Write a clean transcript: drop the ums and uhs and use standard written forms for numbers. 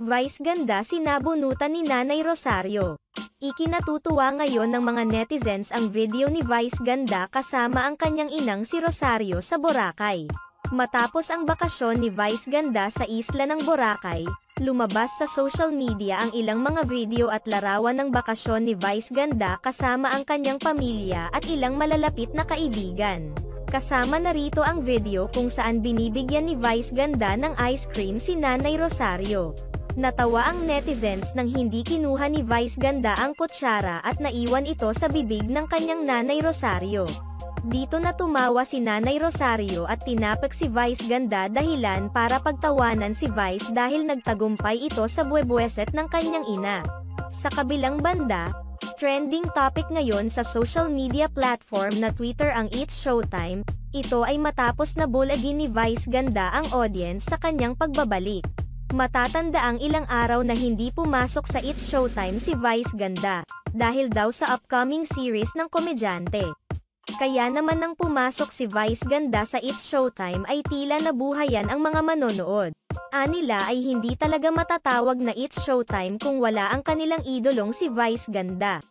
Vice ganda sinabunutan ni Nanay Rosario. Ikinatutuwa ngayon ng mga netizens ang video ni Vice ganda kasama ang kanyang inang si Rosario sa Boracay. Matapos ang bakasyon ni Vice ganda sa isla ng Boracay, lumabas sa social media ang ilang mga video at larawan ng bakasyon ni Vice ganda kasama ang kanyang pamilya at ilang malalapit na kaibigan. Kasama na rito ang video kung saan binibigyan ni Vice ganda ng ice cream si Nanay Rosario. Natawa ang netizens nang hindi kinuha ni Vice ganda ang kutsara at naiwan ito sa bibig ng kanyang Nanay Rosario. Dito na tumawa si Nanay Rosario at tinapik si Vice ganda dahilan para pagtawanan si Vice dahil nagtagumpay ito sa buwebweset ng kanyang ina. Sa kabilang banda, trending topic ngayon sa social media platform na Twitter ang It's Showtime. Ito ay matapos na bulagin ni Vice ganda ang audience sa kanyang pagbabalik. Matatanda ang ilang araw na hindi pumasok sa It's Showtime si Vice ganda, dahil daw sa upcoming series ng komedyante. Kaya naman nang pumasok si Vice ganda sa It's Showtime ay tila nabuhayan ang mga manonood. Anila ay hindi talaga matatawag na It's Showtime kung wala ang kanilang idolong si Vice ganda.